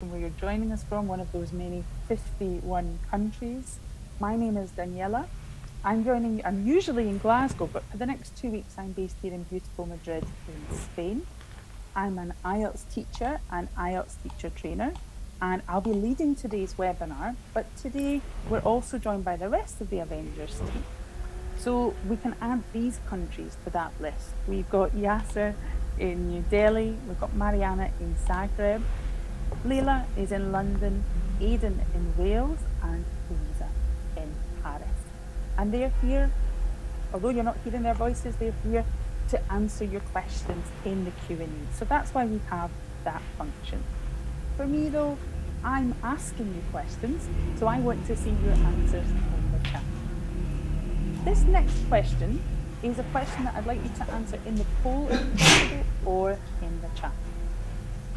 from where you're joining us from, one of those many 51 countries. My name is Daniela. I'm usually in Glasgow, but for the next 2 weeks, I'm based here in beautiful Madrid in Spain. I'm an IELTS teacher and IELTS teacher trainer, and I'll be leading today's webinar. But today, we're also joined by the rest of the Avengers team. So we can add these countries to that list. We've got Yasser in New Delhi, we've got Mariana in Zagreb, Leila is in London, Aidan in Wales, and Louisa in Paris. And they're here, although you're not hearing their voices, they're here to answer your questions in the Q&A. So that's why we have that function. For me though, I'm asking you questions, so I want to see your answers in the chat. This next question is a question that I'd like you to answer in the poll if possible or in the chat.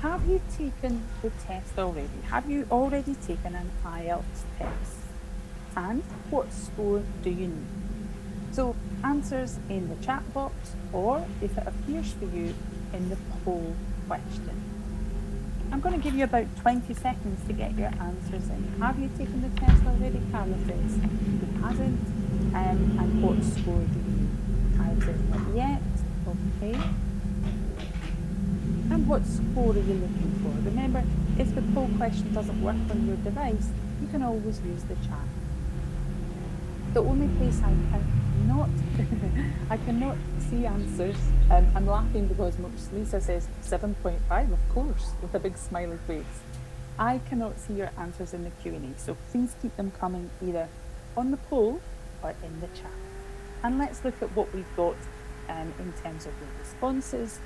Have you taken the test already? Have you already taken an IELTS test? And what score do you need? So answers in the chat box, or if it appears for you, in the poll question. I'm going to give you about 20 seconds to get your answers in. Have you taken the test already? Carla says he hasn't. And what score do you need? Kyle says not yet. Okay. And what score are you looking for? Remember, if the poll question doesn't work on your device, you can always use the chat. The only place I cannot I cannot see answers. I'm laughing because Lisa says 7.5, of course, with a big smiley face. I cannot see your answers in the Q&A, so please keep them coming either on the poll or in the chat. And let's look at what we've got in terms of your responses.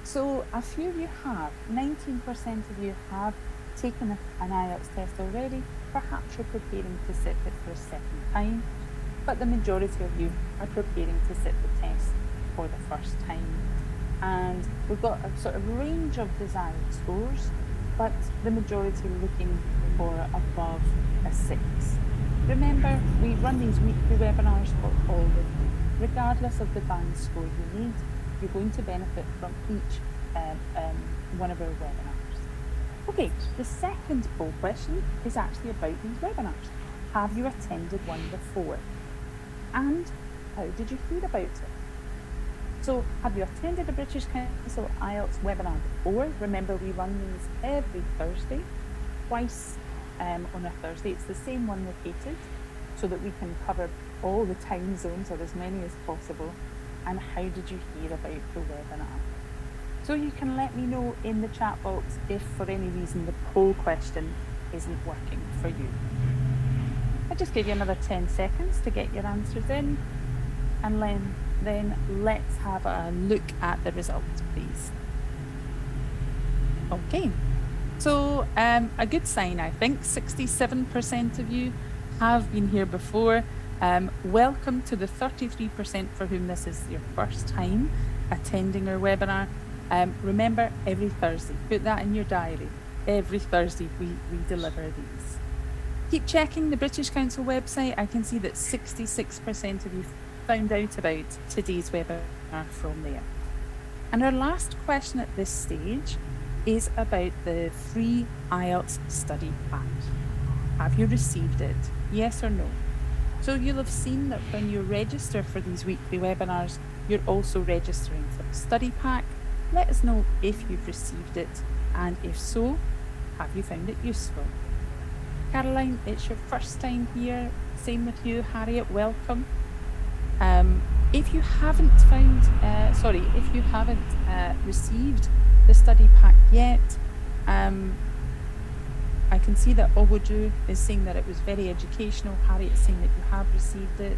So a few of you have, 19% of you have taken an IELTS test already. Perhaps you're preparing to sit it for a second time, but the majority of you are preparing to sit the test for the first time. And we've got a sort of range of desired scores, but the majority are looking for above a 6. Remember, we run these weekly webinars for all of you. Regardless of the band score you need, you're going to benefit from each one of our webinars. Okay, the second poll question is actually about these webinars. Have you attended one before? And how did you feel about it? So, have you attended a British Council IELTS webinar before? Remember, we run these every Thursday, twice on a Thursday. It's the same one repeated, so that we can cover all the time zones, or as many as possible. And how did you hear about the webinar? So you can let me know in the chat box if for any reason the poll question isn't working for you. I'll just give you another 10 seconds to get your answers in, and then let's have a look at the results, please. Okay, so a good sign, I think. 67% of you have been here before. Welcome to the 33% for whom this is your first time attending our webinar. Remember, every Thursday, put that in your diary. Every Thursday we deliver these. Keep checking the British Council website. I can see that 66% of you found out about today's webinar from there. And our last question at this stage is about the free IELTS study pack. Have you received it? Yes or no? So you'll have seen that when you register for these weekly webinars, you're also registering for the study pack. Let us know if you've received it, and if so, have you found it useful? Caroline, it's your first time here. Same with you, Harriet, welcome. If you haven't received the study pack yet, I can see that Owoju is saying that it was very educational. Harriet's saying that you have received it.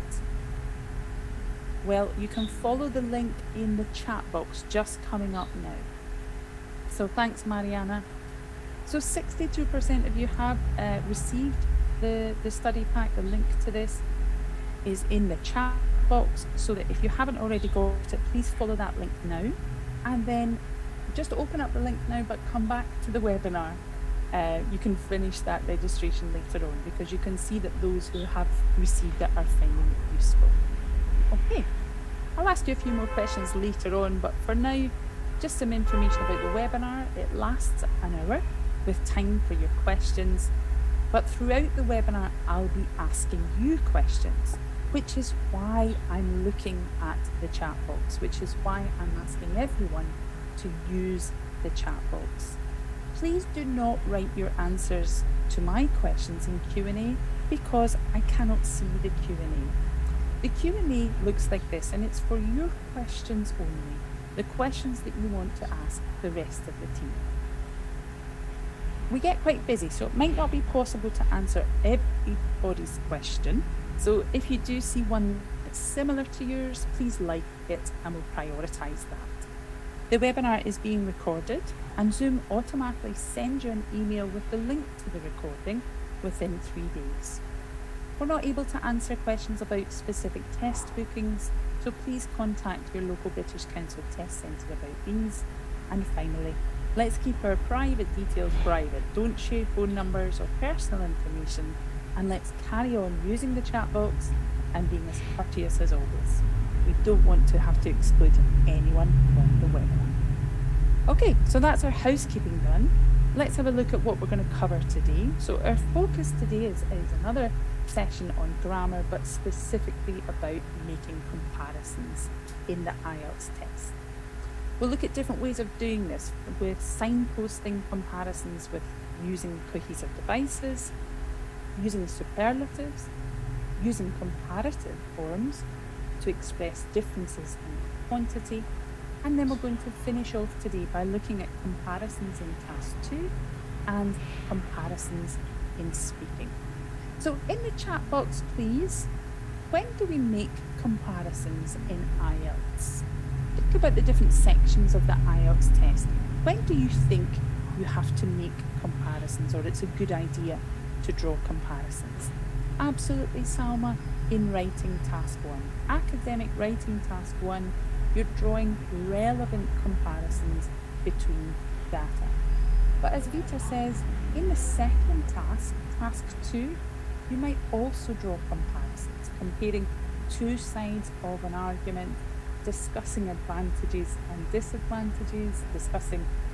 Well, you can follow the link in the chat box just coming up now. So thanks, Mariana. So 62% of you have received the study pack. The link to this is in the chat box, so that if you haven't already got it, please follow that link now. And then just open up the link now, but come back to the webinar. You can finish that registration later on, because you can see that those who have received it are finding it useful. Okay, I'll ask you a few more questions later on, but for now, just some information about the webinar. It lasts an hour. with time for your questions. But throughout the webinar, I'll be asking you questions, which is why I'm looking at the chat box, which is why I'm asking everyone to use the chat box. Please do not write your answers to my questions in Q&A because I cannot see the Q&A. The Q&A looks like this, and it's for your questions only, the questions that you want to ask the rest of the team. We get quite busy, so it might not be possible to answer everybody's question. So if you do see one that's similar to yours, please like it and we'll prioritise that. The webinar is being recorded and Zoom automatically sends you an email with the link to the recording within 3 days. We're not able to answer questions about specific test bookings, so please contact your local British Council Test Centre about these. And finally, let's keep our private details private. Don't share phone numbers or personal information, and let's carry on using the chat box and being as courteous as always. We don't want to have to exclude anyone from the webinar. Okay, so that's our housekeeping done. Let's have a look at what we're going to cover today. So our focus today is another session on grammar, but specifically about making comparisons in the IELTS test. We'll look at different ways of doing this, with signposting comparisons with using cohesive devices, using superlatives, using comparative forms to express differences in quantity, and then we're going to finish off today by looking at comparisons in Task 2 and comparisons in speaking. So in the chat box, please, when do we make comparisons in IELTS? Think about the different sections of the IELTS test. When do you think you have to make comparisons, or it's a good idea to draw comparisons? Absolutely, Salma, in writing Task 1. Academic writing Task 1, you're drawing relevant comparisons between data. But as Vita says, in the second task, Task 2, you might also draw comparisons, comparing two sides of an argument, discussing advantages and disadvantages,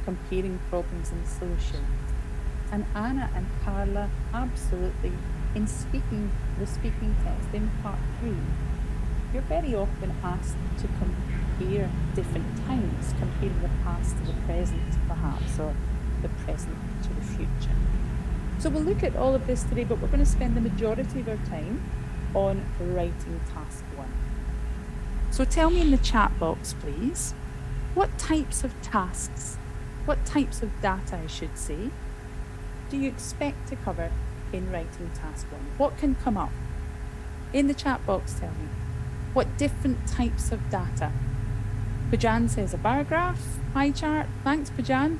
comparing problems and solutions. And Anna and Carla, absolutely, in the speaking test in part 3, you're very often asked to compare different times, comparing the past to the present perhaps, or the present to the future. So we'll look at all of this today, but we're going to spend the majority of our time on writing Task 1. So tell me in the chat box, please, what types of tasks, what types of data, I should say, do you expect to cover in writing Task 1? What can come up? In the chat box, tell me, what different types of data? Pajan says a bar graph, pie chart. Thanks, Pajan.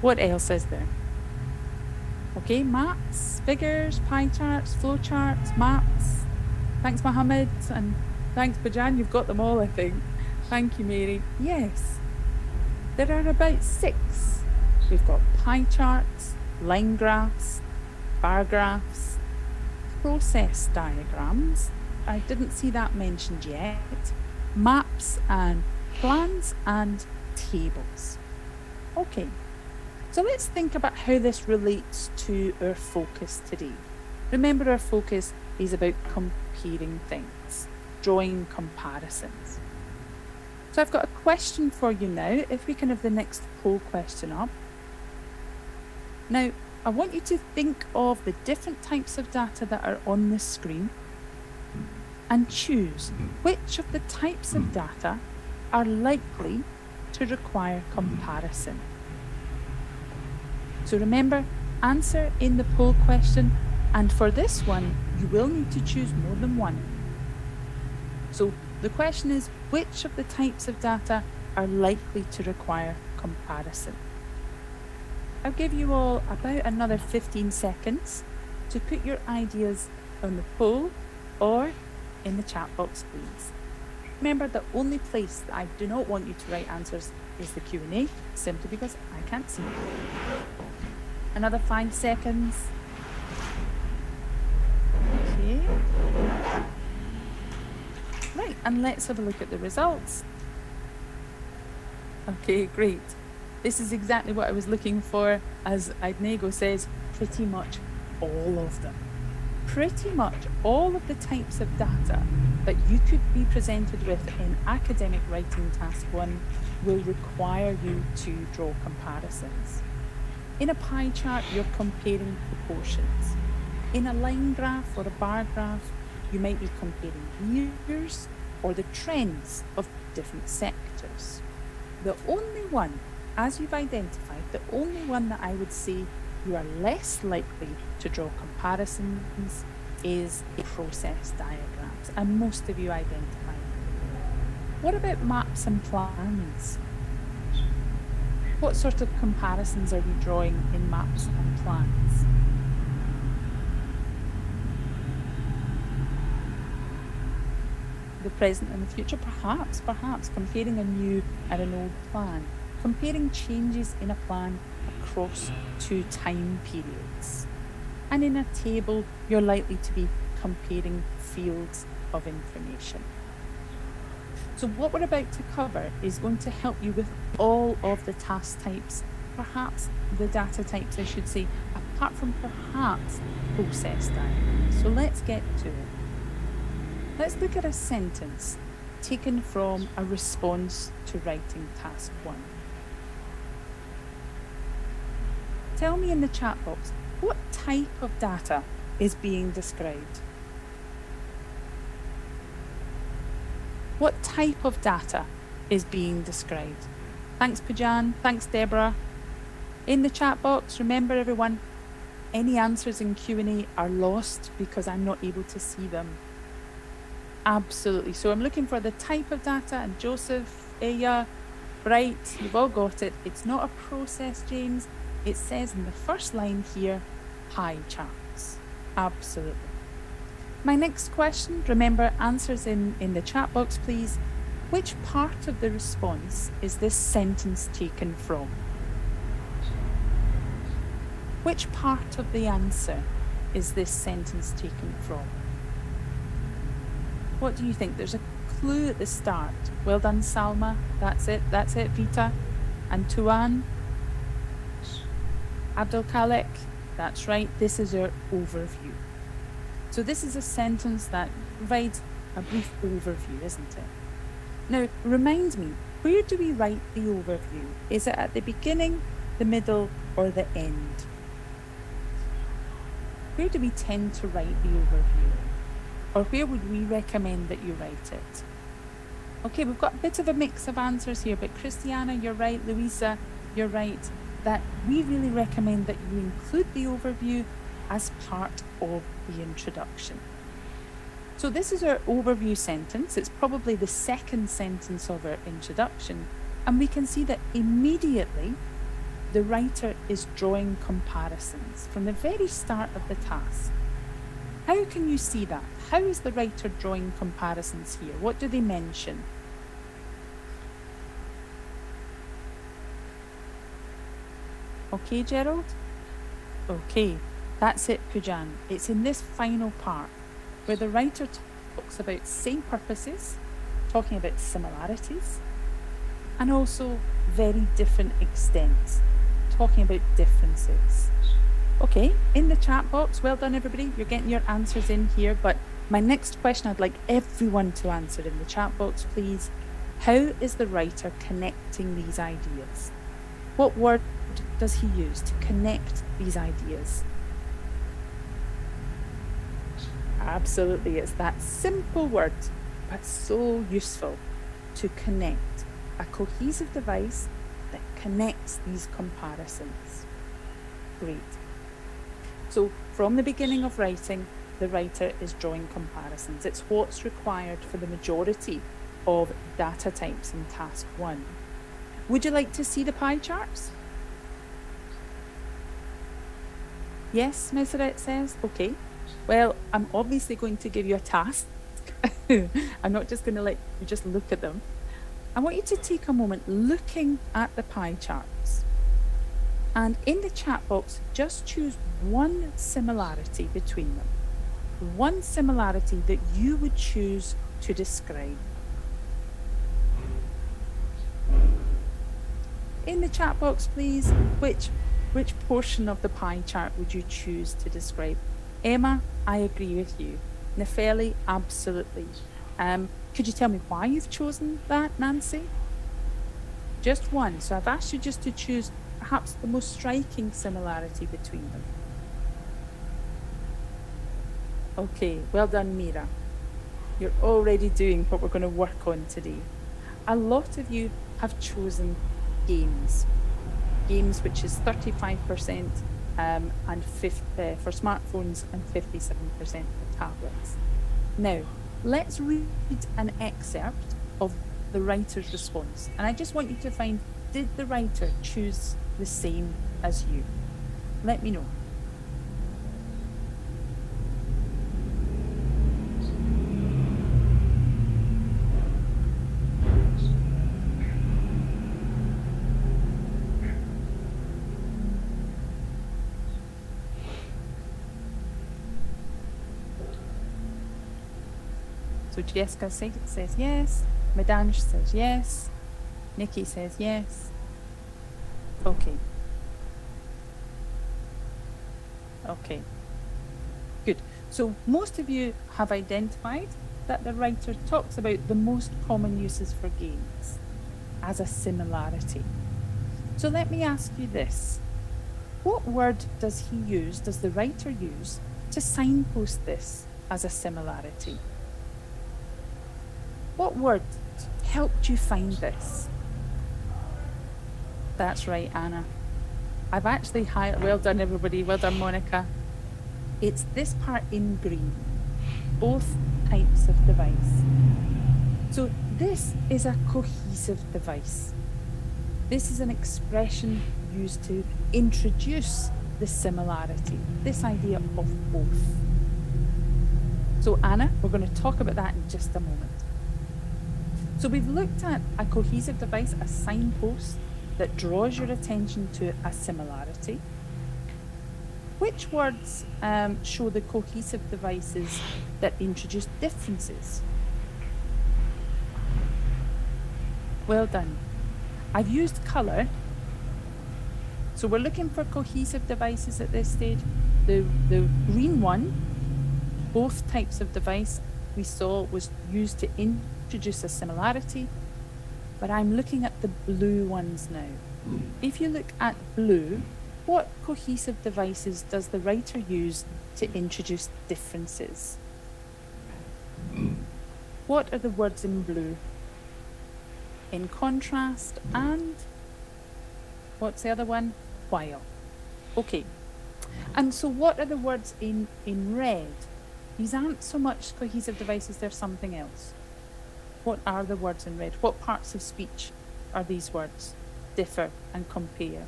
What else is there? Okay, maps, figures, pie charts, flow charts, maps. Thanks, Mohammed, and thanks, Pajan. You've got them all, I think. Thank you, Mary. Yes, there are about 6. We've got pie charts, line graphs, bar graphs, process diagrams. I didn't see that mentioned yet. Maps and plans and tables. Okay, so let's think about how this relates to our focus today. Remember, our focus is about comparing things, drawing comparisons. So I've got a question for you now, if we can have the next poll question up. Now, I want you to think of the different types of data that are on the screen and choose which of the types of data are likely to require comparison. So remember, answer in the poll question, and for this one, you will need to choose more than one. So the question is, which of the types of data are likely to require comparison? I'll give you all about another 15 seconds to put your ideas on the poll or in the chat box, please. Remember, the only place that I do not want you to write answers is the Q&A, simply because I can't see it. Another 5 seconds. Okay. Right, and let's have a look at the results. Okay, great. This is exactly what I was looking for. As Idnego says, pretty much all of them. Pretty much all of the types of data that you could be presented with in academic writing task 1 will require you to draw comparisons. In a pie chart, you're comparing proportions. In a line graph or a bar graph, you might be comparing years or the trends of different sectors. The only one, as you've identified, the only one that I would say you are less likely to draw comparisons is process diagrams, and most of you identify them. What about maps and plans? What sort of comparisons are we drawing in maps and plans? The present and the future, perhaps comparing a new and an old plan, comparing changes in a plan across 2 time periods. And in a table, you're likely to be comparing fields of information. So what we're about to cover is going to help you with all of the task types, perhaps the data types, I should say, apart from perhaps process diagrams. So let's get to it. Let's look at a sentence taken from a response to writing task 1. Tell me in the chat box, what type of data is being described? What type of data is being described? Thanks, Pujan. Thanks, Deborah. In the chat box, remember everyone, any answers in Q&A are lost because I'm not able to see them. Absolutely. So I'm looking for the type of data, and Joseph, Aya, Bright, you've all got it. It's not a process, James. It says in the first line here, pie charts. Absolutely. My next question, remember, answers in the chat box, please. Which part of the response is this sentence taken from? Which part of the answer is this sentence taken from? What do you think? There's a clue at the start. Well done, Salma. That's it, Vita. And Tuan. Abdul Khalek. That's right, this is our overview. So this is a sentence that provides a brief overview, isn't it? Now, remind me, where do we write the overview? Is it at the beginning, the middle, or the end? Where do we tend to write the overview? Or where would we recommend that you write it? Okay, we've got a bit of a mix of answers here, but Christiana, you're right, Louisa, you're right, that we really recommend that you include the overview as part of the introduction. So this is our overview sentence. It's probably the second sentence of our introduction, and we can see that immediately the writer is drawing comparisons from the very start of the task. How can you see that? How is the writer drawing comparisons here? What do they mention? Okay, Gerald? Okay, that's it, Pujan. It's in this final part where the writer talks about same purposes, talking about similarities, and also very different extents, talking about differences. Okay, in the chat box, well done everybody, you're getting your answers in here, but my next question I'd like everyone to answer in the chat box, please. How is the writer connecting these ideas? What word does he use to connect these ideas? Absolutely, it's that simple word, but so useful, to connect, a cohesive device that connects these comparisons. Great. So from the beginning of writing, the writer is drawing comparisons. It's what's required for the majority of data types in task 1. Would you like to see the pie charts? Yes, Meseret says, okay. Well, I'm obviously going to give you a task. I'm not just going to let you just look at them. I want you to take a moment looking at the pie charts. And in the chat box, just choose one similarity between them. One similarity that you would choose to describe. in the chat box, please, which portion of the pie chart would you choose to describe? Emma, I agree with you. Nefeli, absolutely. Could you tell me why you've chosen that, Nancy? Just one. So I've asked you just to choose perhaps the most striking similarity between them. Okay, well done, Mira. You're already doing what we're going to work on today. A lot of you have chosen games. Games, which is 35% and 50, for smartphones and 57% for tablets. Now, let's read an excerpt of the writer's response. And I just want you to find, did the writer choose the same as you? Let me know. So Jessica says yes, Madange says yes, Nikki says yes. Okay. Okay. Good. So most of you have identified that the writer talks about the most common uses for games as a similarity. So let me ask you this. What word does the writer use to signpost this as a similarity? What word helped you find this? That's right, Anna. I've actually highlighted, well done everybody, well done Monica. It's this part in green, both types of device. So this is a cohesive device. This is an expression used to introduce the similarity, this idea of both. So Anna, we're going to talk about that in just a moment. So we've looked at a cohesive device, a signpost that draws your attention to a similarity. Which words show the cohesive devices that introduce differences? Well done. I've used colour. So we're looking for cohesive devices at this stage. The green one, both types of device we saw was used to introduce a similarity, but I'm looking at the blue ones now. If you look at blue, what cohesive devices does the writer use to introduce differences? What are the words in blue? In contrast and what's the other one? While. Okay. And so what are the words in red? These aren't so much cohesive devices, they're something else. What are the words in red? What parts of speech are these words? Differ and compare.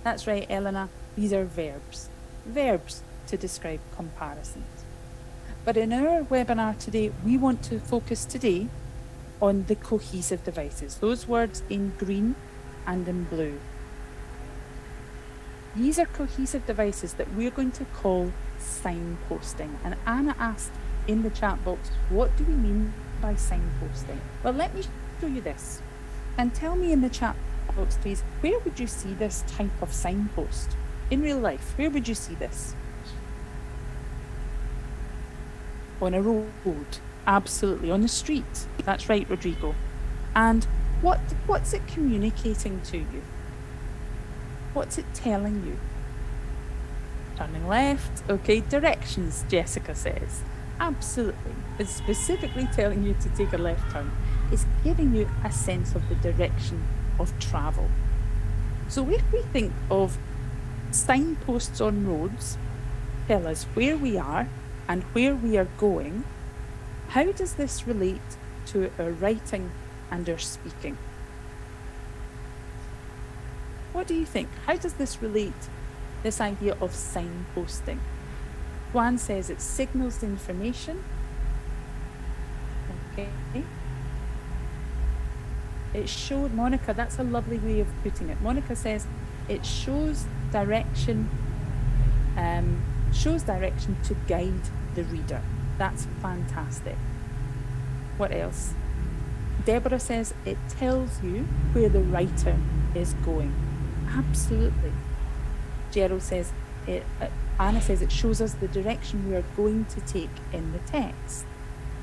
That's right, Elena, these are verbs. Verbs to describe comparisons. But in our webinar today, we want to focus today on the cohesive devices, those words in green and in blue. These are cohesive devices that we're going to call signposting. And Anna asked in the chat box, what do we mean by signposting? Well, let me show you this. And tell me in the chat box, please, where would you see this type of signpost? In real life, where would you see this? On a road, absolutely. On the street, that's right, Rodrigo. And what's it communicating to you? What's it telling you? Turning left, okay, directions, Jessica says. Absolutely. It's specifically telling you to take a left turn. It's giving you a sense of the direction of travel. So if we think of signposts on roads, tell us where we are and where we are going, how does this relate to our writing and our speaking? What do you think? How does this relate, this idea of signposting? Juan says it signals information. Okay. It showed, Monica, that's a lovely way of putting it. Monica says it shows direction to guide the reader. That's fantastic. What else? Deborah says it tells you where the writer is going. Absolutely. Gerald says, Anna says it shows us the direction we are going to take in the text.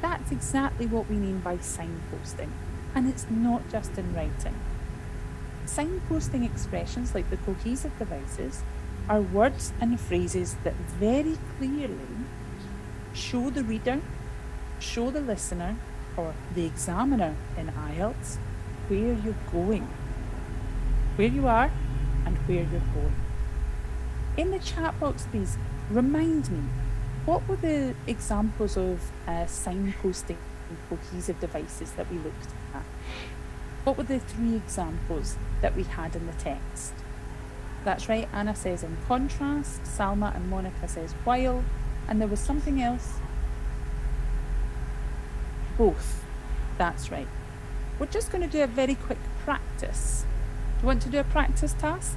That's exactly what we mean by signposting, and it's not just in writing. Signposting expressions like the cohesive devices are words and phrases that very clearly show the reader, show the listener, or the examiner in IELTS where you're going, where you are and where you're going. In the chat box, please remind me, what were the examples of signposting cohesive devices that we looked at? What were the 3 examples that we had in the text? That's right, Anna says in contrast, Salma and Monica says while, and there was something else. Both, that's right. We're just going to do a very quick practice. Do you want to do a practice task?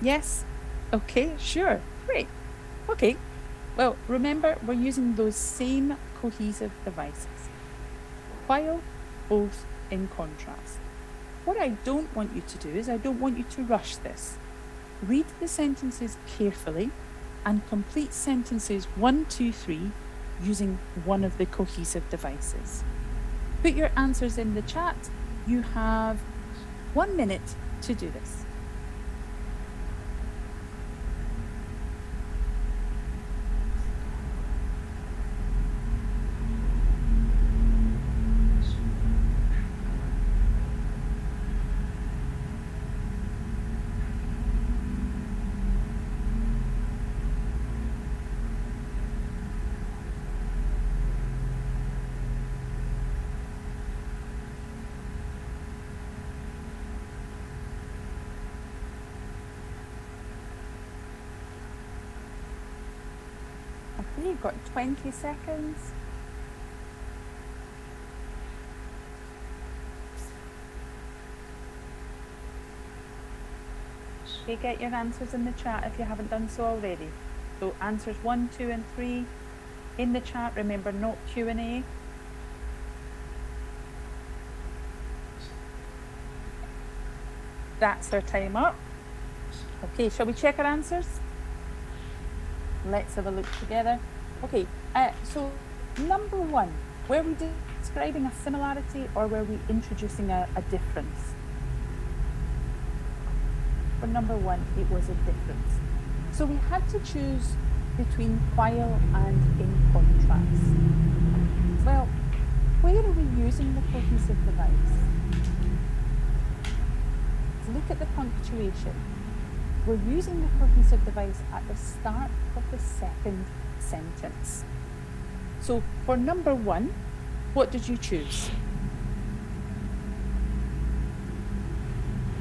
Yes? Okay, sure, great. Okay, well, remember we're using those same cohesive devices. While, both, in contrast. What I don't want you to do is I don't want you to rush this. Read the sentences carefully and complete sentences 1, 2, 3 using one of the cohesive devices. Put your answers in the chat. You have 1 minute to do this. Okay, you've got 20 seconds. Okay, get your answers in the chat if you haven't done so already. So answers 1, 2 and 3 in the chat. Remember, not Q&A. That's our time up. Okay, shall we check our answers? Let's have a look together. Okay, so number 1, were we describing a similarity or were we introducing a difference? For number 1, it was a difference. So we had to choose between while and in contrast. Well, where are we using the cohesive device? Look at the punctuation. We're using the cohesive device at the start of the second sentence. So for number 1, what did you choose?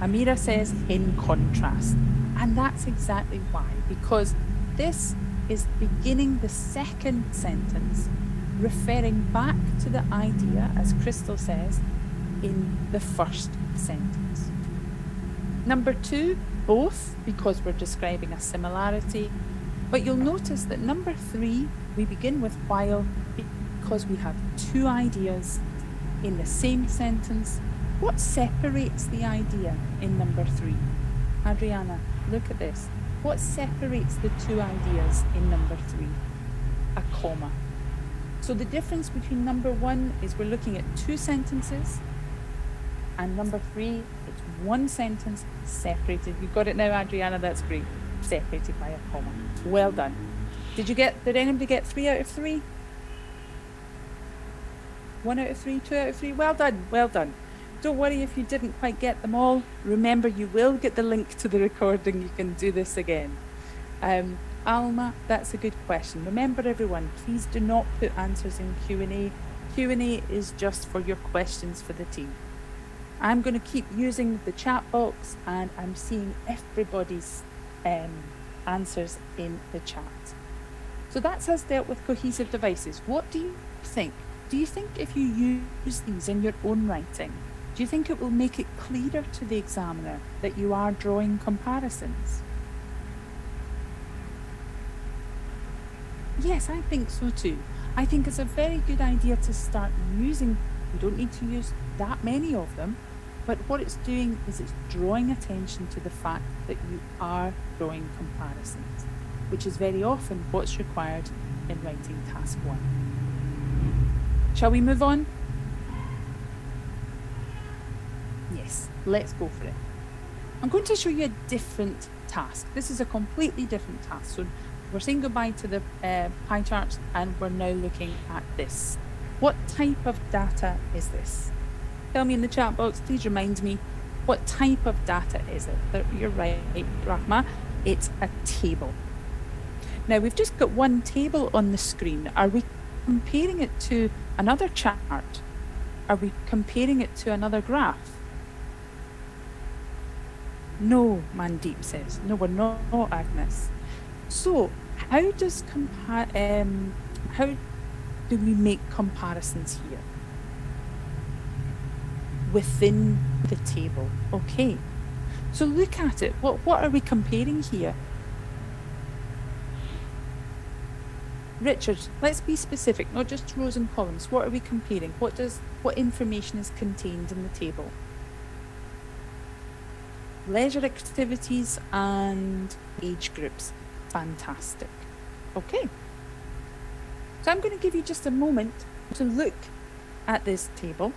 Amira says in contrast, and that's exactly why, because this is beginning the second sentence, referring back to the idea, as Crystal says, in the first sentence. Number 2, both, because we're describing a similarity, but you'll notice that number 3, we begin with while because we have 2 ideas in the same sentence. What separates the idea in number 3? Adriana, look at this. What separates the 2 ideas in number 3? A comma. So the difference between number 1 is we're looking at 2 sentences, and number 3, it's 1 sentence separated. You got it now, Adriana, that's great. Separated by a comma. Well done. Did anybody get 3 out of 3? 1 out of 3, 2 out of 3? Well done, well done. Don't worry if you didn't quite get them all. Remember, you will get the link to the recording. You can do this again. Alma, that's a good question. Remember, everyone, please do not put answers in Q&A. Q&A is just for your questions for the team. I'm going to keep using the chat box, and I'm seeing everybody's answers in the chat. So that's us dealt with cohesive devices. What do you think? Do you think if you use these in your own writing, do you think it will make it clearer to the examiner that you are drawing comparisons? Yes, I think so too. I think it's a very good idea to start using. You don't need to use that many of them, But what it's doing is it's drawing attention to the fact that you are drawing comparisons, which is very often what's required in writing task 1. Shall we move on? Yes, let's go for it. I'm going to show you a different task. This is a completely different task. So we're saying goodbye to the pie charts and we're now looking at this. What type of data is this? Tell me in the chat box, please remind me, what type of data is it? You're right, Rahma, it's a table. Now we've just got one table on the screen. Are we comparing it to another chart? Are we comparing it to another graph? No, Mandeep says. No, we're not, Agnes. So how do we make comparisons here? Within the table. Okay. So look at it. What are we comparing here? Richard, let's be specific, not just rows and columns. What are we comparing? What information is contained in the table? Leisure activities and age groups. Fantastic. Okay. So I'm going to give you just a moment to look at this table.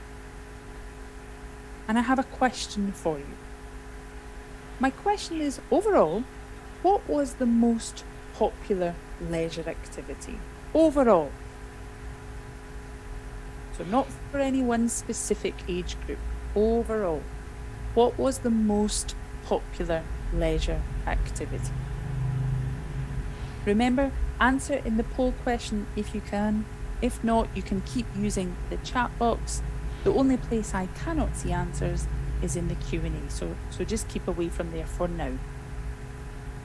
And I have a question for you. My question is, overall, what was the most popular leisure activity? Overall. So not for any one specific age group. Overall. What was the most popular leisure activity? Remember, answer in the poll question if you can. If not, you can keep using the chat box. The only place I cannot see answers is in the Q&A, so just keep away from there for now.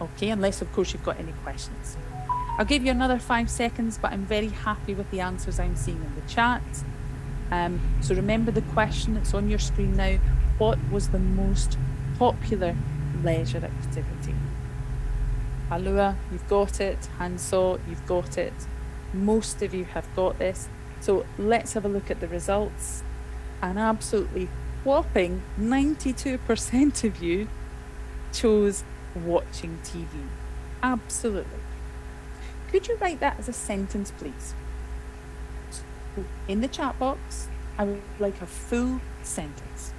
Okay, unless of course you've got any questions. I'll give you another 5 seconds, but I'm very happy with the answers I'm seeing in the chat. So remember the question that's on your screen now. What was the most popular leisure activity? Alua, you've got it. Hanso, you've got it. Most of you have got this. So let's have a look at the results. An absolutely whopping 92% of you chose watching TV. Absolutely. Could you write that as a sentence, please? So in the chat box, I would like a full sentence.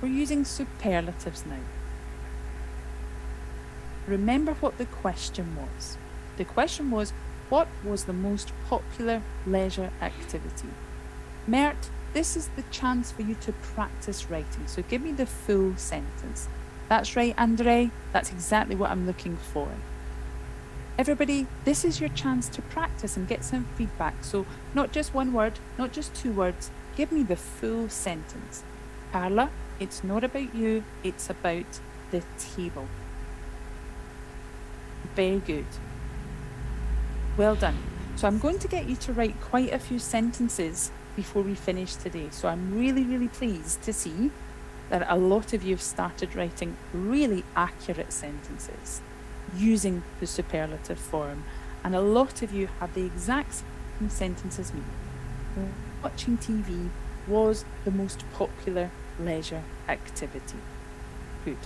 We're using superlatives now. Remember what the question was. The question was, what was the most popular leisure activity? Mert, this is the chance for you to practice writing. So give me the full sentence. That's right, Andre. That's exactly what I'm looking for. Everybody, this is your chance to practice and get some feedback. So not just one word, not just 2 words. Give me the full sentence. Carla, it's not about you. It's about the table. Very good. Well done. So I'm going to get you to write quite a few sentences before we finish today. So I'm really, really pleased to see that a lot of you have started writing really accurate sentences using the superlative form. And a lot of you have the exact same sentence as me. Watching TV was the most popular leisure activity. Good.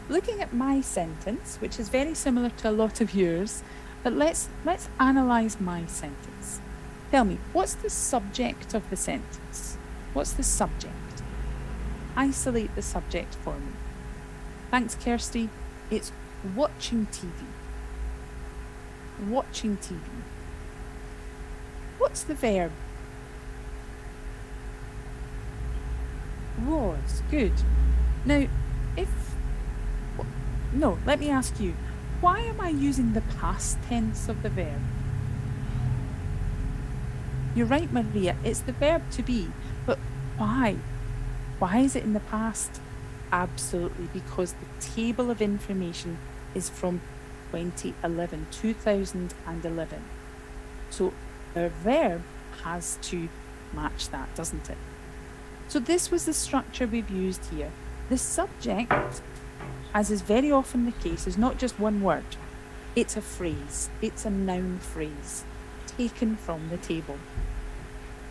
Looking at my sentence, which is very similar to a lot of yours, but let's analyse my sentence. Tell me, what's the subject of the sentence? What's the subject? Isolate the subject for me. Thanks, Kirsty. It's watching TV. Watching TV. What's the verb? Was. Good. Now, no, let me ask you, why am I using the past tense of the verb? You're right, Maria, it's the verb to be, but why? Why is it in the past? Absolutely, because the table of information is from 2011. So our verb has to match that, doesn't it? So this was the structure we've used here. The subject, as is very often the case, is not just one word. It's a phrase. It's a noun phrase taken from the table.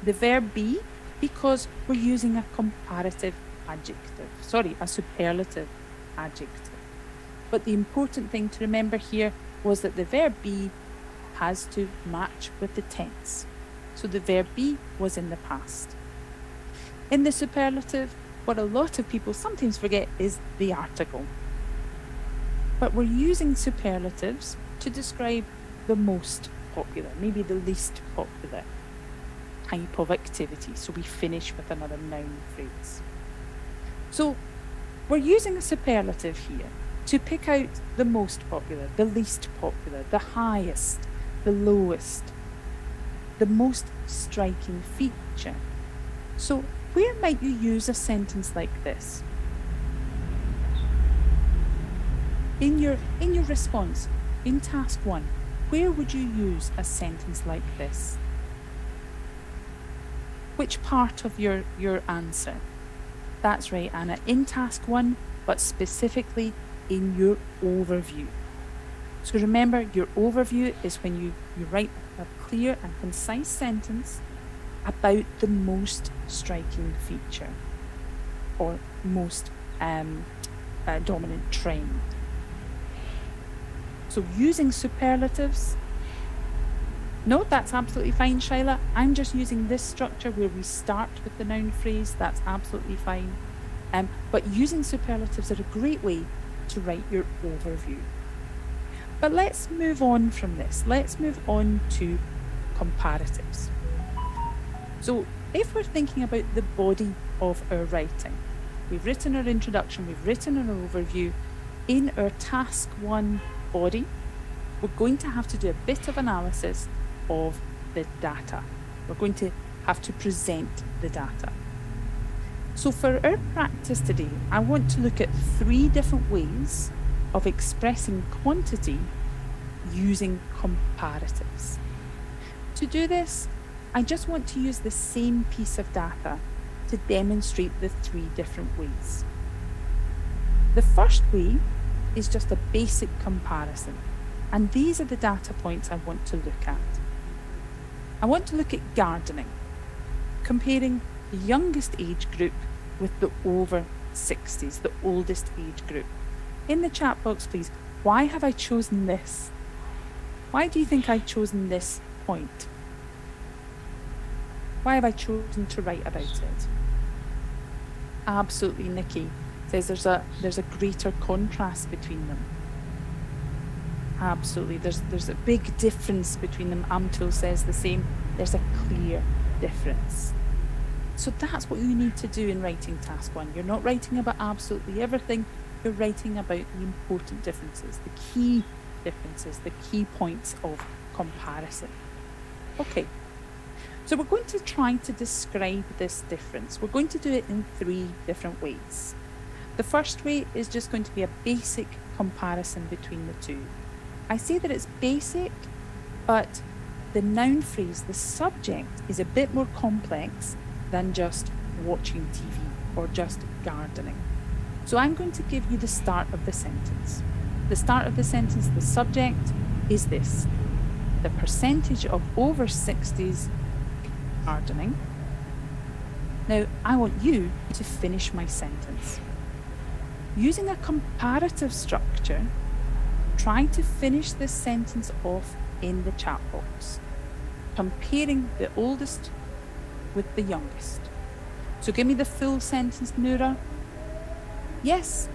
The verb be because we're using a comparative adjective. Sorry, a superlative adjective. But the important thing to remember here was that the verb be has to match with the tense. So the verb be was in the past. In the superlative, what a lot of people sometimes forget is the article. But we're using superlatives to describe the most popular, maybe the least popular type of activity. So we finish with another noun phrase. So we're using a superlative here to pick out the most popular, the least popular, the highest, the lowest, the most striking feature. So where might you use a sentence like this? In your response, in task 1, where would you use a sentence like this? Which part of your answer? That's right, Anna, in task 1, but specifically in your overview. So remember, your overview is when you write a clear and concise sentence about the most striking feature or most dominant trend. So using superlatives, no, that's absolutely fine, Shyla. I'm just using this structure where we start with the noun phrase. That's absolutely fine. But using superlatives are a great way to write your overview. But let's move on from this. Let's move on to comparatives. So if we're thinking about the body of our writing, we've written our introduction, we've written our overview. In our task 1 body, we're going to have to do a bit of analysis of the data. We're going to have to present the data. So for our practice today, I want to look at 3 different ways of expressing quantity using comparatives. To do this, I just want to use the same piece of data to demonstrate the 3 different ways. The first way is just a basic comparison, and these are the data points I want to look at. I want to look at gardening, comparing the youngest age group with the over 60s, the oldest age group. In the chat box, please, why have I chosen this? Why do you think I've chosen this point? Why have I chosen to write about it? Absolutely, Nikki says there's a greater contrast between them. Absolutely, there's a big difference between them. Amtul says the same. There's a clear difference. So that's what you need to do in writing task 1. You're not writing about absolutely everything. You're writing about the important differences, the key differences, the key points of comparison. Okay, so we're going to try to describe this difference. We're going to do it in 3 different ways. The first way is just going to be a basic comparison between the 2. I say that it's basic, but the noun phrase, the subject, is a bit more complex than just watching TV or just gardening. So I'm going to give you the start of the sentence. The start of the sentence, the subject is this: the percentage of over 60s gardening. Now, I want you to finish my sentence. Using a comparative structure, try to finish this sentence off in the chat box, comparing the oldest with the youngest. So give me the full sentence, Noura. Yes,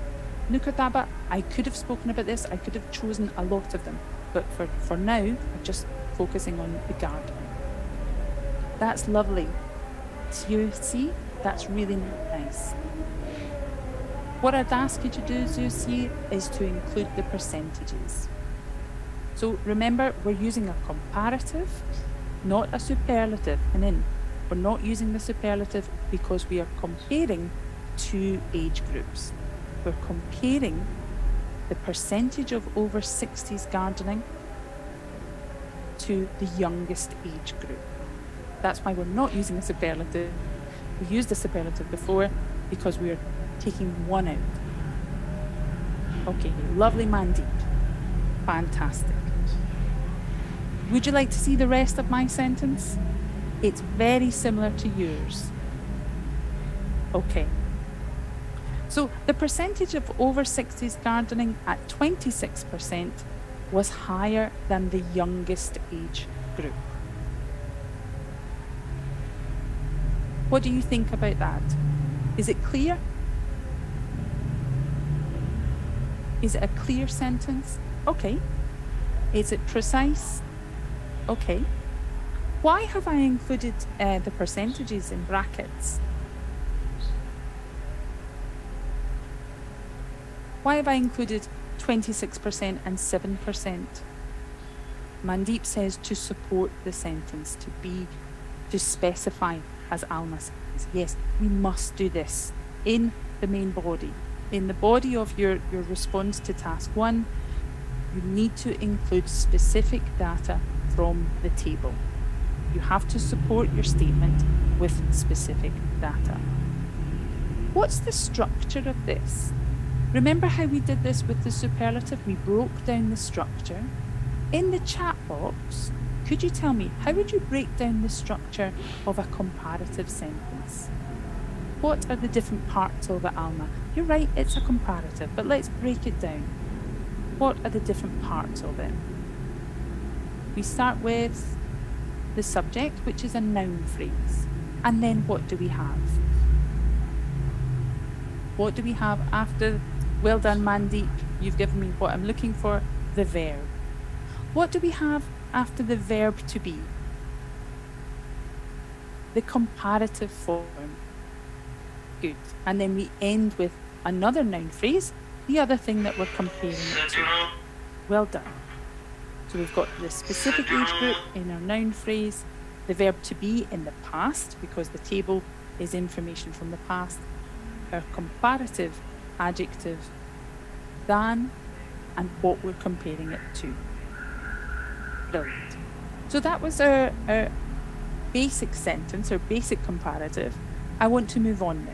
Nukataba, I could have spoken about this. I could have chosen a lot of them, but for now, I'm just focusing on the gardening. That's lovely. So you see, that's really nice. What I'd ask you to do, Zusi, is to include the percentages. So remember, we're using a comparative, not a superlative. And we're not using the superlative because we are comparing 2 age groups. We're comparing the percentage of over 60s gardening to the youngest age group. That's why we're not using a superlative. We used a superlative before because we are taking 1 out. Okay, lovely, Mandeep. Fantastic. Would you like to see the rest of my sentence? It's very similar to yours. Okay. So the percentage of over 60s gardening at 26% was higher than the youngest age group. What do you think about that? Is it clear? Is it a clear sentence? Okay. Is it precise? Okay. Why have I included the percentages in brackets? Why have I included 26% and 7%? Mandeep says to support the sentence, to specify, as Alma says. Yes, we must do this in the main body. In the body of your response to task 1, you need to include specific data from the table. You have to support your statement with specific data. What's the structure of this? Remember how we did this with the superlative? We broke down the structure. In the chat box, could you tell me, how would you break down the structure of a comparative sentence? What are the different parts of it, Alma? You're right, it's a comparative, but let's break it down. What are the different parts of it? We start with the subject, which is a noun phrase. And then what do we have? What do we have after, well done Mandeep, you've given me what I'm looking for, the verb. What do we have after the verb to be? The comparative form. Good. And then we end with another noun phrase, the other thing that we're comparing it to. Well done. So we've got the specific age group in our noun phrase, the verb to be in the past, because the table is information from the past, our comparative adjective, than, and what we're comparing it to. Brilliant. So that was our basic sentence, or basic comparative. I want to move on now.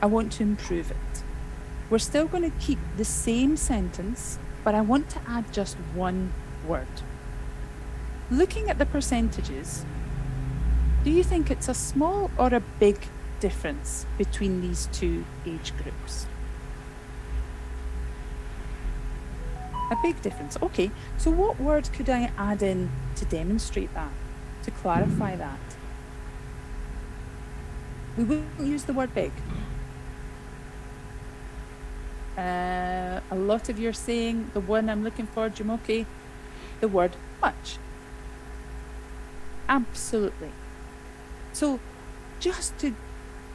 I want to improve it. We're still going to keep the same sentence, but I want to add just one word. Looking at the percentages, do you think it's a small or a big difference between these two age groups? A big difference. Okay, so what word could I add in to demonstrate that, to clarify that? We wouldn't use the word big. A lot of you are saying the one I'm looking for, Jamoke, the word much. Absolutely. So just to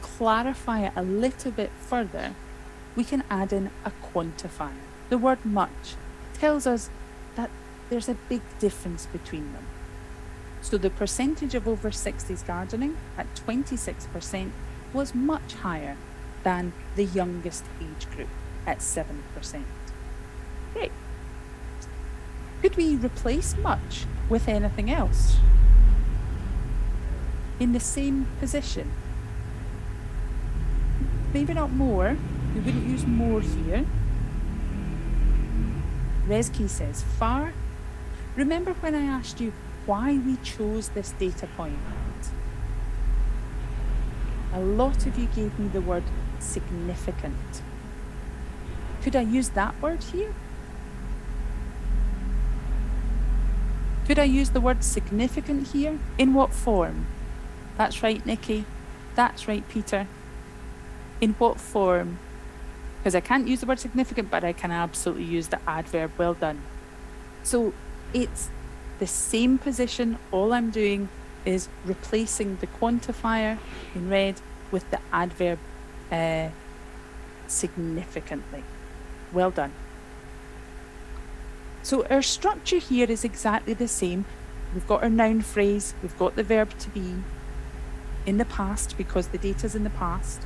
clarify it a little bit further, we can add in a quantifier. The word much tells us that there's a big difference between them. So the percentage of over 60s gardening at 26% was much higher than the youngest age group at 7%. Great. Could we replace much with anything else in the same position? Maybe not more. We wouldn't use more here. Reski says far. Remember when I asked you why we chose this data point? A lot of you gave me the word significant. Could I use that word here? Could I use the word significant here? In what form? That's right, Nikki. That's right, Peter. In what form? Because I can't use the word significant, but I can absolutely use the adverb well done. So it's the same position. All I'm doing is replacing the quantifier in red with the adverb significantly. Well done. So our structure here is exactly the same. We've got our noun phrase, we've got the verb to be in the past because the data's in the past,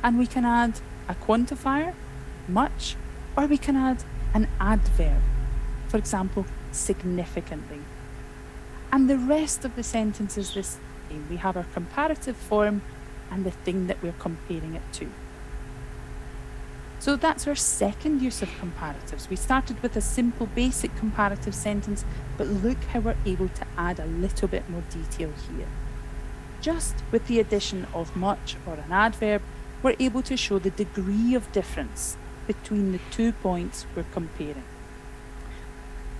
and we can add a quantifier, much, or we can add an adverb, for example, significantly. And the rest of the sentence is the same. We have our comparative form and the thing that we're comparing it to. So that's our second use of comparatives. We started with a simple basic comparative sentence, but look how we're able to add a little bit more detail here. just with the addition of much or an adverb, we're able to show the degree of difference between the 2 points we're comparing.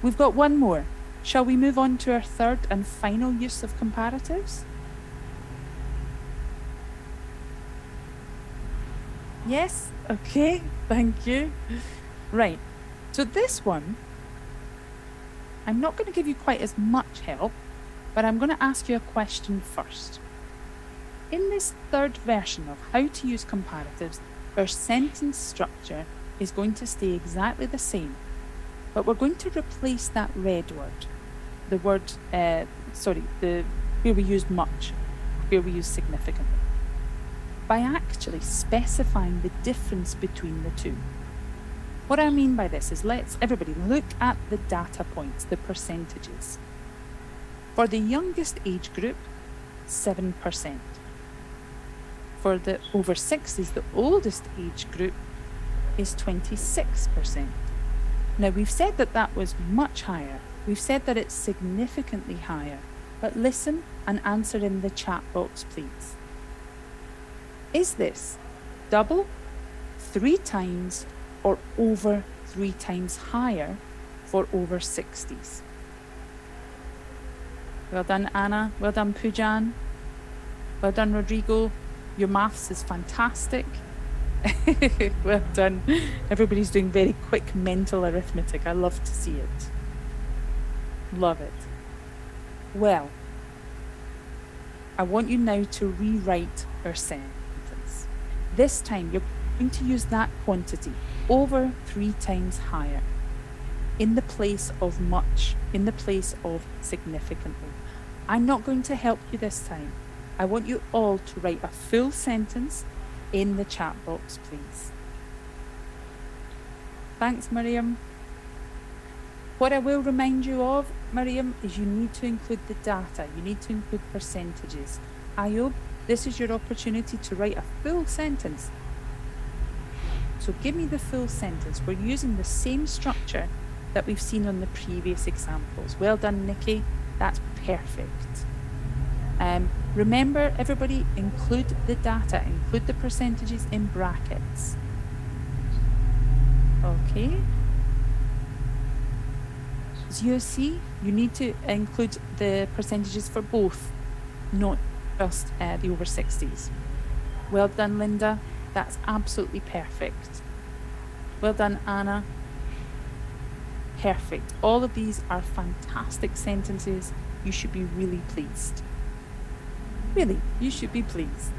We've got one more. Shall we move on to our third and final use of comparatives? Yes? Okay, thank you. Right, so this one, I'm not going to give you quite as much help, but I'm going to ask you a question first. In this third version of how to use comparatives, our sentence structure is going to stay exactly the same, but we're going to replace that red word, the word, where we use much, where we use significantly, by actually specifying the difference between the two. What I mean by this is, let's everybody look at the data points, the percentages. For the youngest age group, 7%. For the over 60s, the oldest age group is 26%. Now we've said that that was much higher. We've said that it's significantly higher, but listen and answer in the chat box, please. Is this double, 3 times, or over 3 times higher for over 60s? Well done, Anna. Well done, Poojan. Well done, Rodrigo. Your maths is fantastic. Well done. Everybody's doing very quick mental arithmetic. I love to see it. Love it. Well, I want you now to rewrite our sentence. This time you're going to use that quantity, over 3 times higher, in the place of much, in the place of significantly. I'm not going to help you this time. I want you all to write a full sentence in the chat box, please. Thanks, Miriam. What I will remind you of, Miriam, is you need to include the data. You need to include percentages. Ayub, this is your opportunity to write a full sentence. So give me the full sentence. We're using the same structure that we've seen on the previous examples. Well done, Nikki. That's perfect. Remember, everybody, include the data, include the percentages in brackets. Okay. As you see, you need to include the percentages for both, not just the over 60s. Well done, Linda. That's absolutely perfect. Well done, Anna. Perfect. All of these are fantastic sentences. You should be really pleased. Really, you should be pleased.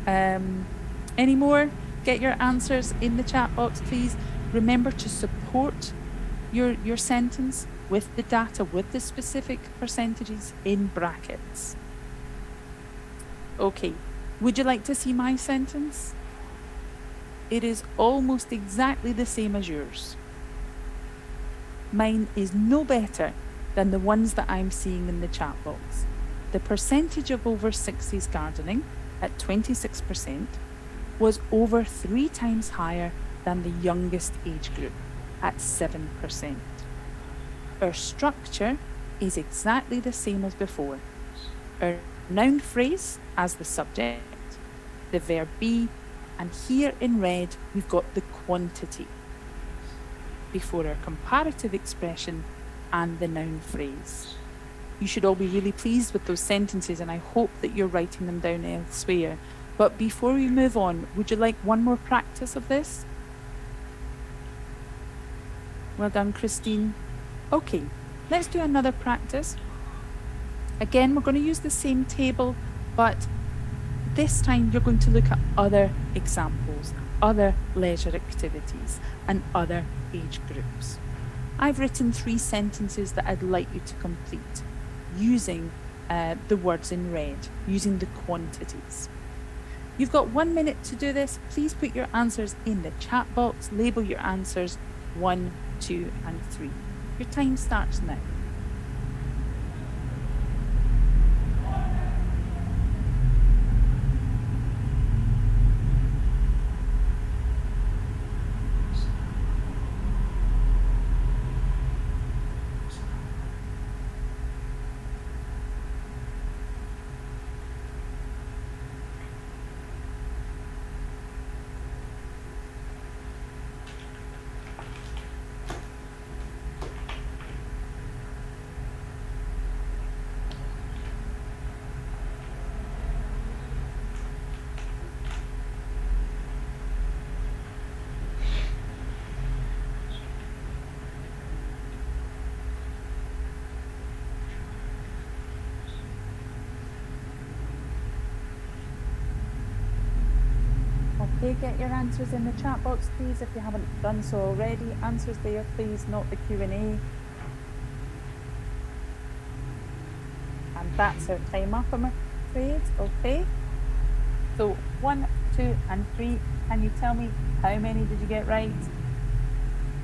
Any more? Get your answers in the chat box, please. Remember to support your sentence with the data, with the specific percentages in brackets. Okay, would you like to see my sentence? It is almost exactly the same as yours. Mine is no better than the ones that I'm seeing in the chat box. The percentage of over 60s gardening at 26% was over 3 times higher than the youngest age group at 7%. Our structure is exactly the same as before. Our noun phrase as the subject, the verb be, and here in red we've got the quantity before our comparative expression and the noun phrase. You should all be really pleased with those sentences, and I hope that you're writing them down elsewhere. But before we move on, would you like one more practice of this? Well done, Christine. Okay, let's do another practice. Again, we're going to use the same table, but this time you're going to look at other examples, other leisure activities, and other age groups. I've written 3 sentences that I'd like you to complete using the words in red, using the quantities. You've got 1 minute to do this. Please put your answers in the chat box. Label your answers 1, 2, and 3. Your time starts now. Okay, get your answers in the chat box, please, if you haven't done so already. Answers there, please, not the Q&A. And that's our time up, I'm afraid. Okay. So 1, 2, and 3. Can you tell me how many did you get right?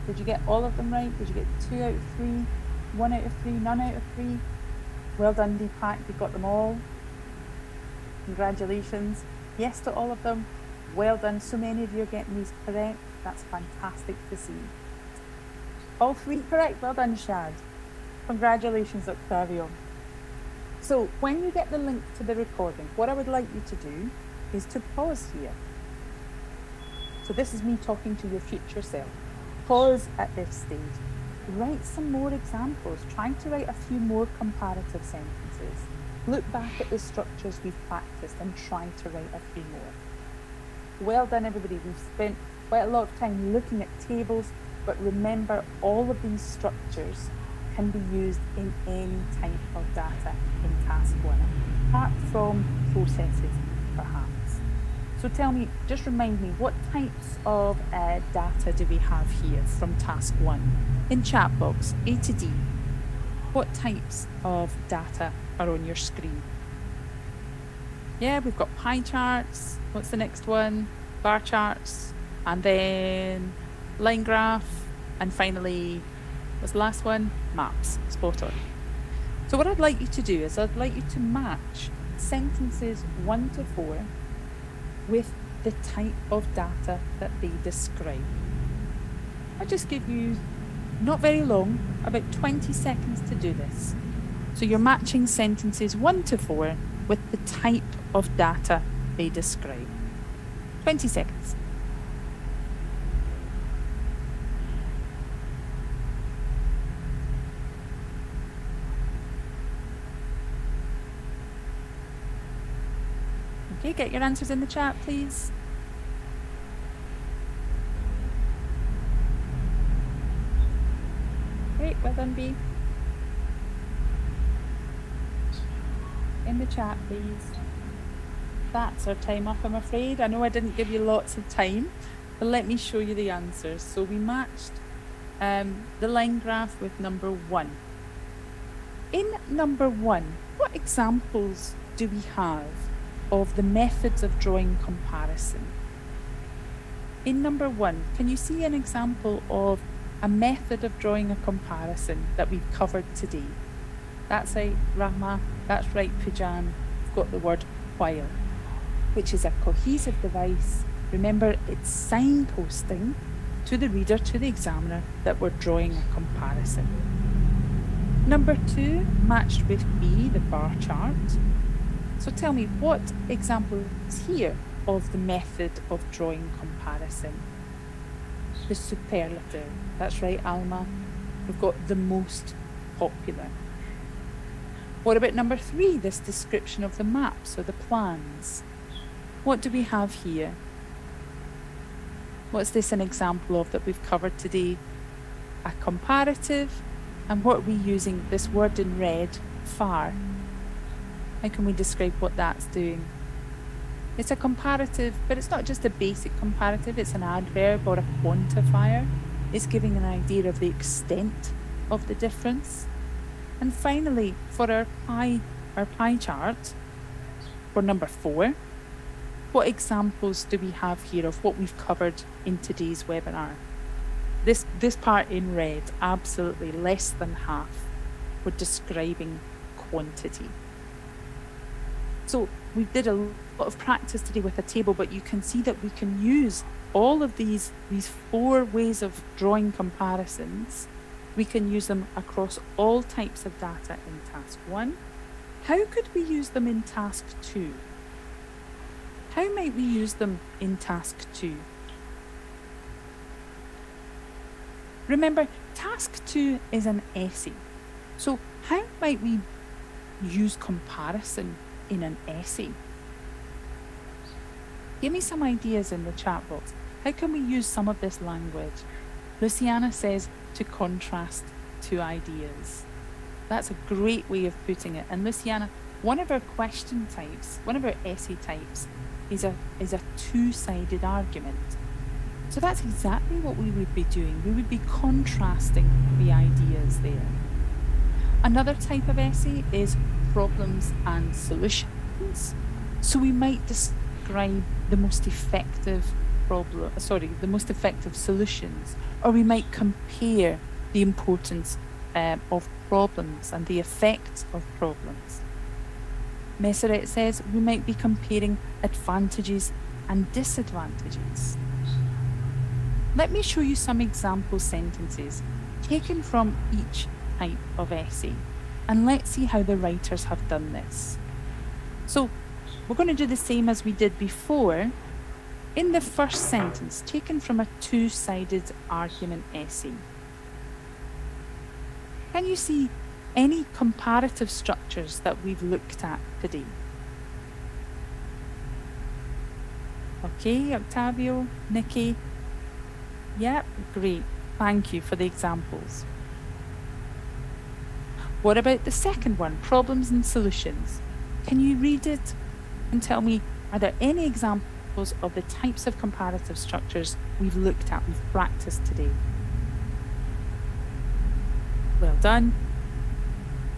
Did you get all of them right? Did you get 2 out of 3? 1 out of 3? None out of 3? Well done, Deepak. You got them all. Congratulations. Yes to all of them. Well done. So many of you are getting these correct. That's fantastic to see. All 3 correct. Well done, Shad. Congratulations, Octavio. So when you get the link to the recording, what I would like you to do is to pause here. So this is me talking to your future self. Pause at this stage. Write some more examples. Try to write a few more comparative sentences. Look back at the structures we've practiced and try to write a few more. Well done, everybody. We've spent quite a lot of time looking at tables, but remember, all of these structures can be used in any type of data in task 1, apart from processes, perhaps. So tell me, just remind me, what types of data do we have here from task 1? In chat box, A to D, what types of data are on your screen? Yeah, we've got pie charts. What's the next one? Bar charts, and then line graph, and finally, what's the last one? Maps. Spot on. So what I'd like you to do is I'd like you to match sentences 1 to 4 with the type of data that they describe. I'll just give you not very long, about 20 seconds to do this. So you're matching sentences 1 to 4 with the type of data they describe. 20 seconds. Okay, get your answers in the chat, please. Great, well done, B. In the chat, please. That's our time up, I'm afraid. I know I didn't give you lots of time, but let me show you the answers. So we matched the line graph with number 1. In number 1, what examples do we have of the methods of drawing comparison? In number 1, can you see an example of a method of drawing a comparison that we've covered today? That's right, Rahma. That's right, Pujan. We've got the word while, which is a cohesive device. Remember, it's signposting to the reader, to the examiner, that we're drawing a comparison. Number 2 matched with B, the bar chart. So tell me, what example is here of the method of drawing comparison? The superlative. That's right, Alma. We've got the most popular. What about number 3, this description of the maps or the plans? What do we have here? What's this an example of that we've covered today? A comparative. And what are we using? This word in red, far. How can we describe what that's doing? It's a comparative, but it's not just a basic comparative, it's an adverb or a quantifier. It's giving an idea of the extent of the difference. And finally, for our pie chart, for number 4, what examples do we have here of what we've covered in today's webinar? This part in red, absolutely less than half, we're describing quantity. So we did a lot of practice today with a table, but you can see that we can use all of these 4 ways of drawing comparisons. We can use them across all types of data in task 1. How could we use them in task 2? How might we use them in task 2? Remember, task 2 is an essay. So how might we use comparison in an essay? Give me some ideas in the chat box. How can we use some of this language? Luciana says to contrast 2 ideas. That's a great way of putting it. And Luciana, one of our question types, one of our essay types is a two-sided argument. So that's exactly what we would be doing. We would be contrasting the ideas there. Another type of essay is problems and solutions. So we might describe the most effective solutions, or we might compare the importance of problems and the effects of problems. Messeret says we might be comparing advantages and disadvantages. Let me show you some example sentences taken from each type of essay, and let's see how the writers have done this. So we're going to do the same as we did before. In the first sentence, taken from a two-sided argument essay, can you see any comparative structures that we've looked at today? Okay, Octavio, Nikki. Yep, great. Thank you for the examples. What about the second one, problems and solutions? Can you read it and tell me, are there any examples of the types of comparative structures we've looked at, we've practiced today? Well done.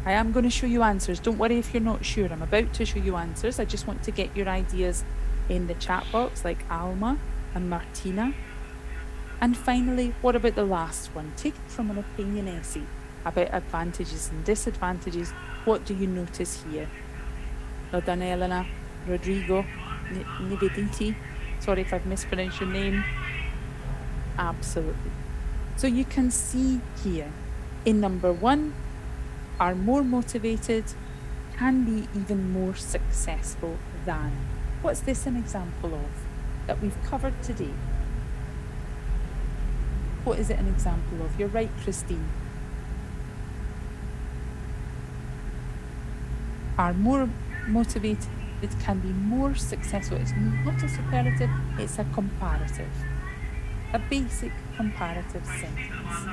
I am going to show you answers. Don't worry if you're not sure. I'm about to show you answers. I just want to get your ideas in the chat box, like Alma and Martina. And finally, what about the last one? Taken from an opinion essay about advantages and disadvantages. What do you notice here? Well done, Elena, Rodrigo, Nivediti. Sorry if I've mispronounced your name. Absolutely. So you can see here, in number one, are more motivated, can be even more successful than. What's this an example of that we've covered today? What is it an example of? You're right, Christine. Are more motivated, it can be more successful. It's not a superlative, it's a comparative. A basic comparative sentence.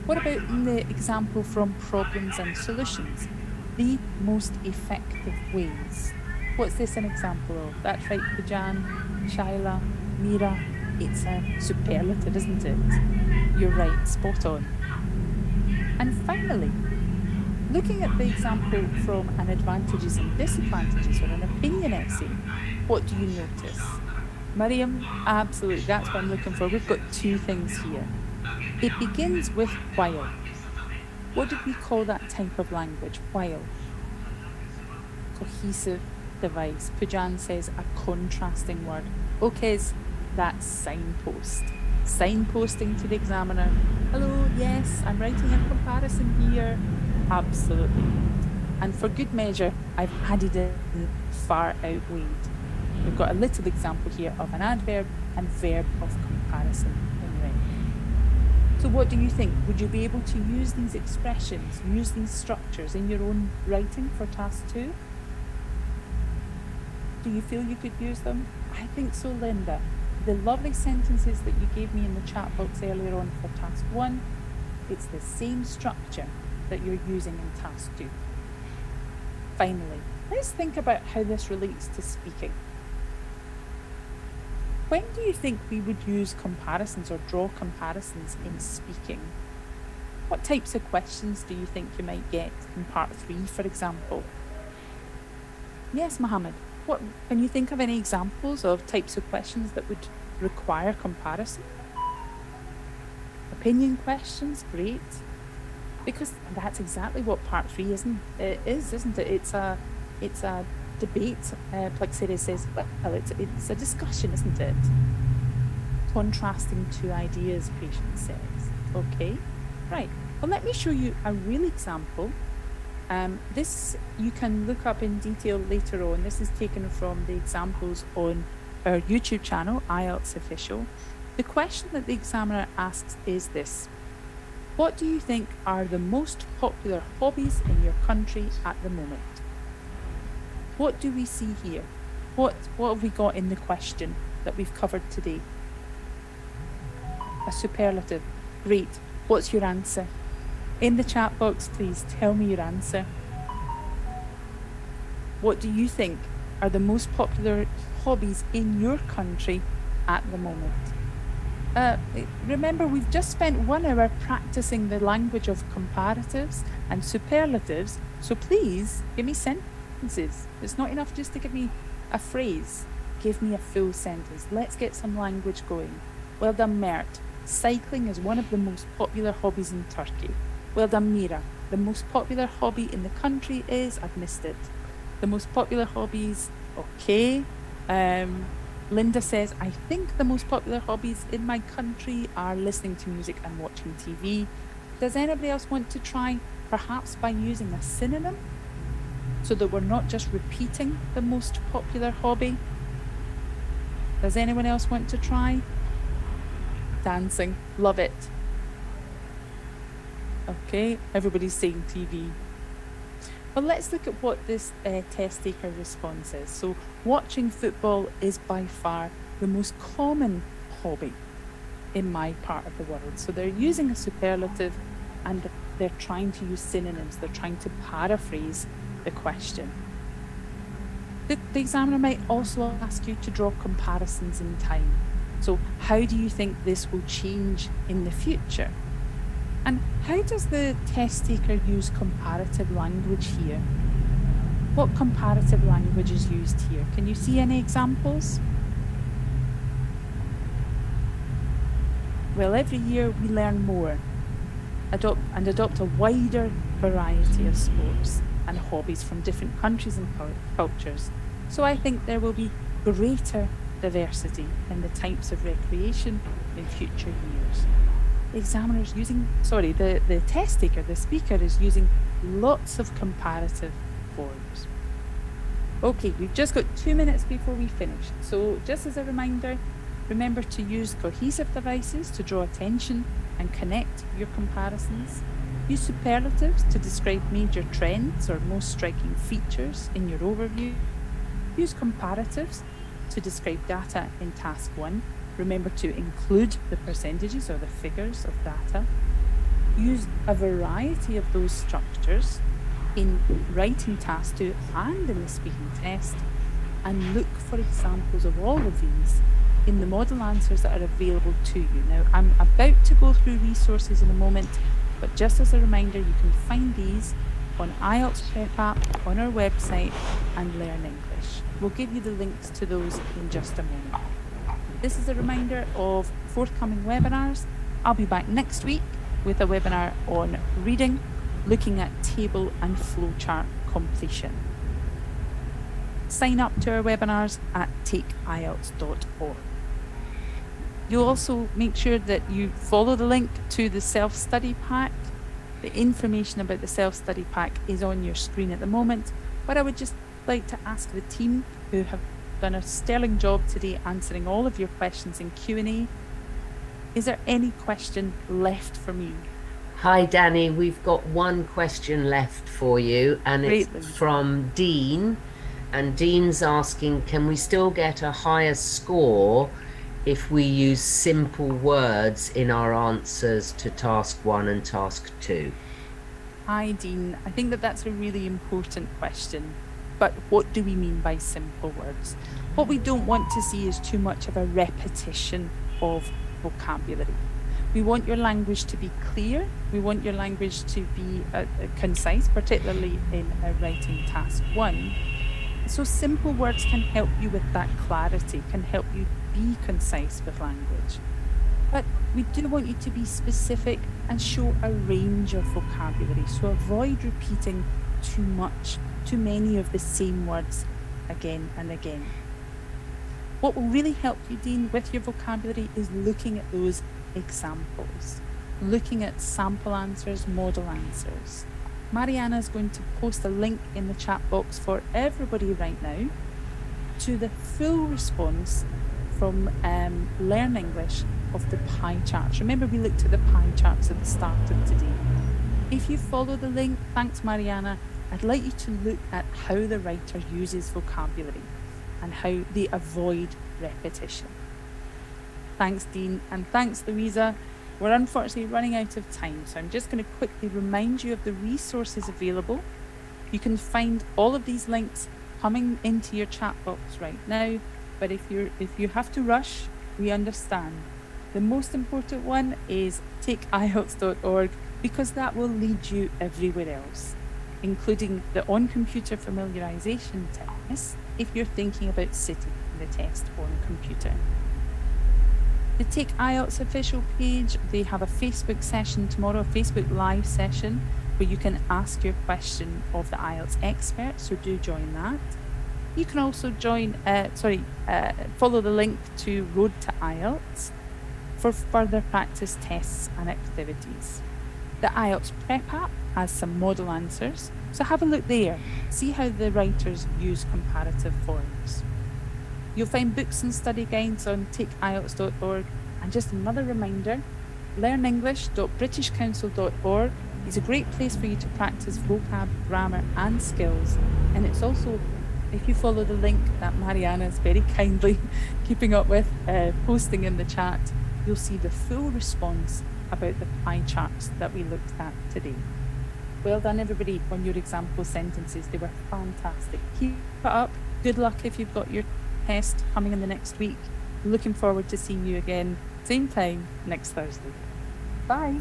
What about in the example from problems and solutions? The most effective ways. What's this an example of? That's right, Pujan, Shaila, Mira. It's a superlative, isn't it? You're right, spot on. And finally, looking at the example from an advantages and disadvantages or an opinion essay, what do you notice? Miriam, absolutely, that's what I'm looking for. We've got two things here. It begins with while. What did we call that type of language? While. Cohesive device. Pujan says a contrasting word. Okay, that's signpost. Signposting to the examiner. Hello, yes, I'm writing a comparison here. Absolutely. And for good measure, I've added in far outweighed. We've got a little example here of an adverb and verb of comparison in red. So what do you think? Would you be able to use these expressions, use these structures in your own writing for task 2? Do you feel you could use them? I think so, Linda. The lovely sentences that you gave me in the chat box earlier on for task 1, it's the same structure that you're using in task 2. Finally, let's think about how this relates to speaking. When do you think we would use comparisons or draw comparisons in speaking? What types of questions do you think you might get in part 3, for example? Yes, Mohammed. What, can you think of any examples of types of questions that would require comparison? Opinion questions, great. Because that's exactly what part 3 isn't it? It's a debate. Plexeria says, well, it's a discussion, isn't it? Contrasting two ideas, Patience says. Okay, right. Well, let me show you a real example. This you can look up in detail later on. This is taken from the examples on our YouTube channel, IELTS Official. The question that the examiner asks is this: what do you think are the most popular hobbies in your country at the moment? What do we see here? What have we got in the question that we've covered today? A superlative. Great. What's your answer? In the chat box, please tell me your answer. What do you think are the most popular hobbies in your country at the moment? Remember, we've just spent 1 hour practicing the language of comparatives and superlatives, so please give me sentences. It's not enough just to give me a phrase. Give me a full sentence. Let's get some language going. Well done, Mert. Cycling is one of the most popular hobbies in Turkey. Well done, Mira. The most popular hobby in the country is, I've missed it. The most popular hobbies, okay. Linda says, I think the most popular hobbies in my country are listening to music and watching TV. Does anybody else want to try, perhaps by using a synonym, so that we're not just repeating the most popular hobby? Does anyone else want to try? Dancing, love it. Okay, everybody's saying TV. Well, let's look at what this test taker response is. So watching football is by far the most common hobby in my part of the world. So they're using a superlative and they're trying to use synonyms. They're trying to paraphrase the question. The examiner might also ask you to draw comparisons in time. So how do you think this will change in the future? And how does the test taker use comparative language here? What comparative language is used here? Can you see any examples? Well, every year we learn more, adopt a wider variety of sports and hobbies from different countries and cultures. So I think there will be greater diversity in the types of recreation in future years. The examiner's using, the test taker, the speaker is using lots of comparative forms. Okay, we've just got 2 minutes before we finish. So just as a reminder, remember to use cohesive devices to draw attention and connect your comparisons. Use superlatives to describe major trends or most striking features in your overview. Use comparatives to describe data in task 1. Remember to include the percentages or the figures of data. Use a variety of those structures in writing task 2 and in the speaking test, and look for examples of all of these in the model answers that are available to you. Now, I'm about to go through resources in a moment, but just as a reminder, you can find these on IELTS Prep app, on our website, and Learn English. We'll give you the links to those in just a moment. This is a reminder of forthcoming webinars. I'll be back next week with a webinar on reading, looking at table and flowchart completion. Sign up to our webinars at takeielts.org. You'll also make sure that you follow the link to the self-study pack. The information about the self-study pack is on your screen at the moment, but I would just like to ask the team, who have done a sterling job today answering all of your questions in Q&A. Is there any question left from you? Hi Danny, we've got one question left for you, and it's from Dean, and Dean's asking, can we still get a higher score if we use simple words in our answers to task 1 and task 2? Hi Dean, I think that's a really important question. But what do we mean by simple words? What we don't want to see is too much of a repetition of vocabulary. We want your language to be clear. We want your language to be concise, particularly in writing task 1. So simple words can help you with that clarity, can help you be concise with language. But we do want you to be specific and show a range of vocabulary. So avoid repeating too many of the same words again and again. What will really help you, Dean, with your vocabulary is looking at those examples, looking at sample answers, model answers. Mariana is going to post a link in the chat box for everybody right now to the full response from Learn English of the pie charts. Remember, we looked at the pie charts at the start of today. If you follow the link, thanks Mariana, I'd like you to look at how the writer uses vocabulary and how they avoid repetition. Thanks, Dean, and thanks, Louisa. We're unfortunately running out of time, so I'm just going to quickly remind you of the resources available. You can find all of these links coming into your chat box right now, but if you have to rush, we understand. The most important one is take IELTS.org, because that will lead you everywhere else, including the on-computer familiarisation test if you're thinking about sitting the test on a computer. The Take IELTS official page, they have a Facebook session tomorrow, a Facebook live session, where you can ask your question of the IELTS expert, so do join that. You can also follow the link to Road to IELTS for further practice tests and activities. The IELTS Prep app has some model answers, so have a look there. See how the writers use comparative forms. You'll find books and study guides on takeielts.org, and just another reminder, learnenglish.britishcouncil.org is a great place for you to practice vocab, grammar and skills, and it's also, if you follow the link that Mariana is very kindly keeping up with, posting in the chat, you'll see the full response about the pie charts that we looked at today. Well done everybody on your example sentences, they were fantastic. Keep it up, good luck if you've got your test coming in the next week. Looking forward to seeing you again, same time next Thursday. Bye.